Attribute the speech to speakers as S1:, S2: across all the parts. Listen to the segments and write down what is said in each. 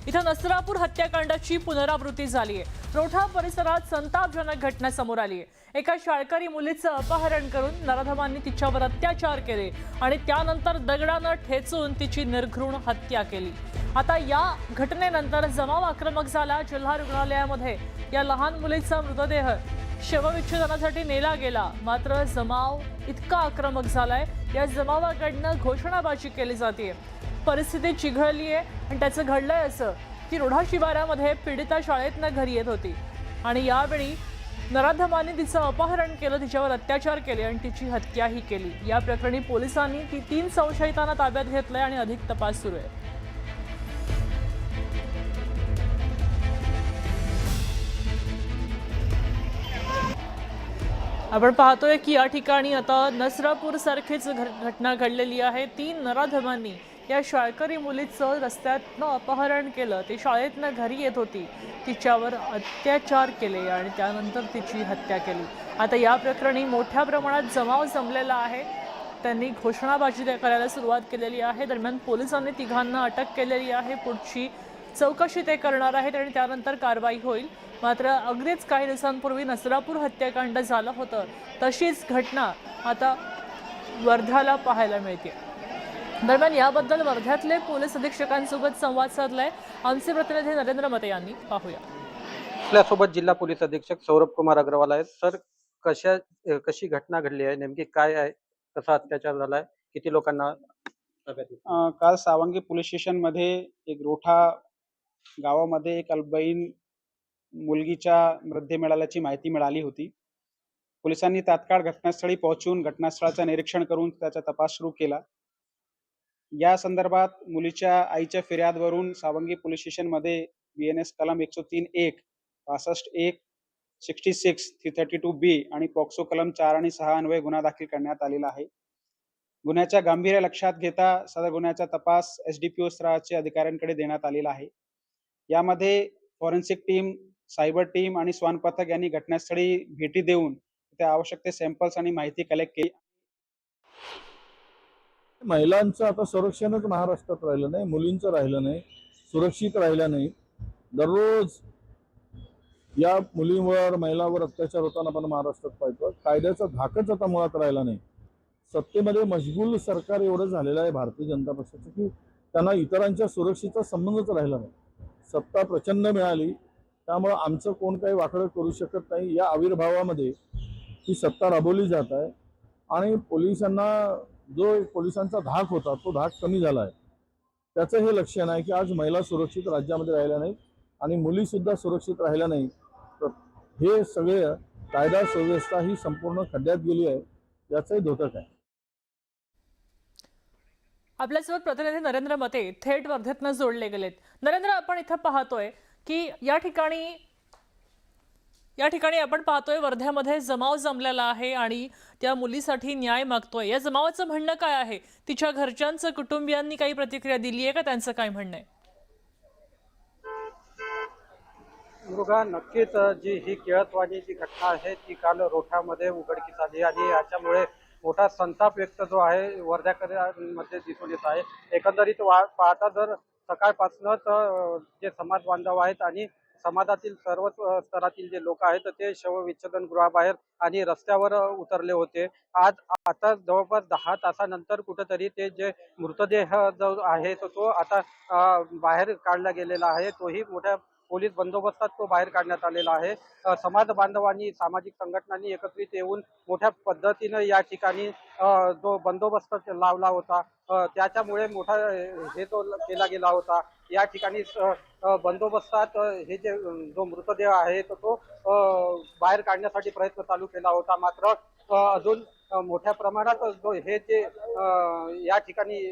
S1: इथं नसरापूर हत्याकांडाची पुनरावृत्ती झाली आहे। रोठा परिसरात संतापजनक घटना समोर आली आहे। एका शाळकरी मुलीचं अपहरण करून नराधमांनी तिच्यावर अत्याचार केले आणि त्यानंतर दगडानं ठेचून तिची निर्घृण हत्या केली। आता या घटनेनंतर जमाव आक्रमक झाला। जिल्हा रुग्णालयामध्ये या लहान मुलीचा मृतदेह शवविच्छेदनासाठी नेला गेला, मात्र जमाव इतका आक्रमक झालाय, या जमावाकडनं घोषणाबाजी केली जाते। परिस्थिती चिघळली आहे आणि त्याचं घडलंय असं की रोढा शिवारामध्ये पीडिता शाळेतनं घरी येत होती आणि यावेळी नराधमांनी तिचं अपहरण केलं, तिच्यावर अत्याचार केले आणि तिची हत्याही केली। या प्रकरणी पोलिसांनी 3 संशयितांना ताब्यात घेतलंय आणि अधिक तपास सुरू आहे। आपण पाहतोय की या ठिकाणी आता नसरापूर सारखीच घटना घडलेली आहे। 3 नराधमांनी या शाळकरी मुलीचं रस्त्यातनं अपहरण केलं, ती शाळेतनं घरी येत होती, तिच्यावर अत्याचार केले आणि त्यानंतर तिची हत्या केली। आता या प्रकरणी मोठ्या प्रमाणात जमाव जमलेला आहे, त्यांनी घोषणाबाजी करायला सुरुवात केलेली आहे। दरम्यान पोलिसांनी तिघांना अटक केलेली आहे। पुढची चौकशी ते करणार आहेत आणि त्यानंतर कारवाई होईल। मात्र अगदीच काही दिवसांपूर्वी नसरापूर हत्याकांड झालं होतं, तशीच घटना आता वर्ध्याला पाहायला मिळते। दरम्यान याबद्दल वर्ध्यातले पोलीस अधीक्षकांसोबत संवाद साधलाय आमचे प्रतिनिधी नरेंद्र मते यांनी। पाहूया।
S2: आपल्यासोबत जिल्हा पोलीस अधीक्षक सौरभ कुमार अग्रवाल आहेत। सर, कशी घटना घडली आहे, नेमकी काय आहे, कसा अत्याचार झालाय, किती लोकांना ताब्यात घेतलं?
S3: काल सावंगी पोलीस स्टेशन मध्ये एक रोठा गावामध्ये एक अल्पवयीन मुलगीच्या मृतदेह मिळाल्याची माहिती मिळाली होती। पोलिसांनी तात्काळ घटनास्थळी पोहोचून घटनास्थळाचं निरीक्षण करून त्याचा तपास सुरू केला। या संदर्भात मुलीच्या आईच्या फिर्यादवरून सावंगी पोलीस स्टेशन मध्ये BNS कलम 103(1), 65(1), 66, 332B आणि पॉक्सो कलम 4 आणि 6 अन्वये गुन्हा दाखल करण्यात आलेला आहे। गुन्ह्याच्या गांभीर्य लक्षात घेता सदर गुन्ह्याचा तपास SDPO स्तराच्या अधिकाऱ्यांकडे देण्यात आलेला आहे। यामध्ये फॉरेन्सिक टीम, सायबर टीम आणि श्वान पथक यांनी घटनास्थळी भेटी देऊन त्या आवश्यक ते सॅम्पल्स आणि माहिती कलेक्ट केली।
S4: महिलांचं आता संरक्षणच महाराष्ट्रात राहिलं नाही, मुलींचं राहिलं नाही, सुरक्षित राहिलं नाही। दररोज या मुलींवर, महिलांवर अत्याचार होताना आपण महाराष्ट्रात पाहतो। कायद्याचा धाकच आता मुळात राहिला नाही। सत्तेमध्ये मशगूल सरकार एवढं झालेलं आहे भारतीय जनता पक्षाचं की त्यांना इतरांच्या सुरक्षेचा संबंधच राहिला नाही। सत्ता प्रचंड मिळाली, त्यामुळे आमचं कोण काही वाकडं करू शकत नाही। या आविर्भावामध्ये ही सत्ता राबवली जात आहे आणि पोलिसांना जो पोलिसांचा धाक होता तो धाक कमी झाला आहे। त्याचं हे लक्षण आहे की आज महिला सुरक्षित राज्यामध्ये राहिल्या नाही आणि मुलीसुद्धा सुरक्षित राहिल्या नाही। तर हे सगळे कायदा सुव्यवस्था ही संपूर्ण खड्ड्यात गेली आहे, याचंही द्योतक आहे।
S1: आपल्यासोबत प्रतिनिधी नरेंद्र मते थेट वर्धेतनं जोडले गेलेत। नरेंद्र, आपण इथं पाहतोय की या ठिकाणी आपण पाहतोय वर्ध्यामध्ये जमाव जमलेला आहे आणि त्या मुलीसाठी न्याय मागतोय। या जमावाचं म्हणणं काय आहे? तिच्या घरच्यांचं, कुटुंबियांनी काही प्रतिक्रिया दिली आहे का? त्यांचं काय म्हणणं आहे?
S2: मृगा, नक्कीच जी ही केळतवाडीची घटना आहे ती काल रोठ्यामध्ये उघडकीस आली आणि याच्यामुळे मोठा संताप व्यक्त जो आहे वर्ध्याकरांमध्ये दिसून येत आहे। एकंदरीत पाहता जर सकाळपासूनच जे समाज बांधव आहेत आणि समाजातील सर्व स्तरातील जे लोक आहेत ते शवविच्छेदन गृहाबाहेर आणि रस्त्यावर उतरले होते। आता जवळपास 10 तासानंतर कुठेतरी ते जे मृतदेह जो आहे तो आता बाहेर काढला गेलेला आहे। तोही मोठ्या पोलीस बंदोबस्तात तो बाहेर काढण्यात आलेला आहे। समाज बांधवांनी, सामाजिक संघटनांनी एकत्रित येऊन मोठ्या पद्धतीने या ठिकाणी जो बंदोबस्त लावला होता त्याच्यामुळे मोठा हे तो केला गेला होता। या ठिकाणी बंदोबस्तात हे जो मृतदेह आहे तो बाहेर काढण्यासाठी प्रयत्न चालू केला होता। मात्र अजून मोठ्या प्रमाणात जो हे जे या ठिकाणी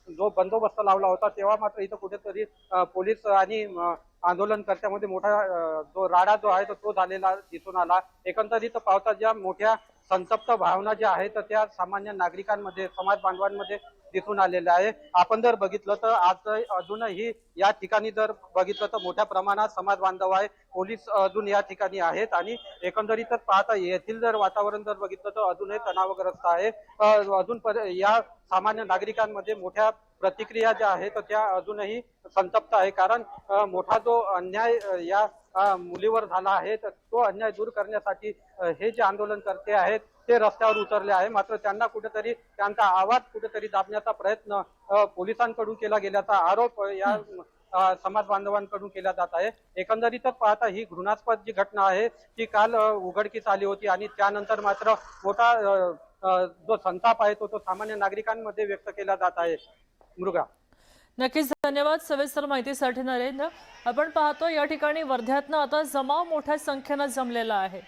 S2: जो बंदोबस्त लावला होता तेव्हा मात्र इथं कुठेतरी पोलीस आणि आंदोलनकर्त्यामध्ये मोठा जो राडा जो आहे तो झालेला दिसून आला। एकंदरीत पावता ज्या मोठ्या संतप्त भावना ज्या आहेत त्या सामान्य नागरिकांमध्ये, समाज बांधवांमध्ये दिसून आलेल्या आहे। आपण जर बघितलं तर आज अजूनही या ठिकाणी जर बघितलं तर मोठ्या प्रमाणात समाज बांधव आहे, पोलीस अजून या ठिकाणी आहेत आणि एकंदरीतच पाहता येथील जर वातावरण जर बघितलं तर अजूनही तणावग्रस्त आहे। अजून या सामान्य नागरिकांमध्ये मोठ्या प्रतिक्रिया ज्या आहेत त्या अजूनही संतप्त आहे. कारण मोठा जो अन्याय या मुलीवर झाला आहे तर तो अन्याय दूर करण्यासाठी हे जे आंदोलनकर्ते आहेत ते रस्त्यावर उतरले आहे. मात्र त्यांना कुठेतरी त्यांचा आवाज कुठेतरी दाबण्याचा प्रयत्न पोलिसांकडून केला गेल्याचा आरोप या समाज बांधवांकडून केला जात आहे. एकंदरीतच पाहता ही घृणास्पद जी घटना आहे ती काल उघडकीस आली होती आणि त्यानंतर मात्र मोठा जो संताप आहे तो सामान्य नागरिकांमध्ये व्यक्त केला जात आहे. मृगा,
S1: नक्कीच धन्यवाद सविस्तर माहितीसाठी नरेंद्र. आपण पाहतो या ठिकाणी वर्ध्यातनं आता जमाव मोठ्या संख्येनं जमलेला आहे.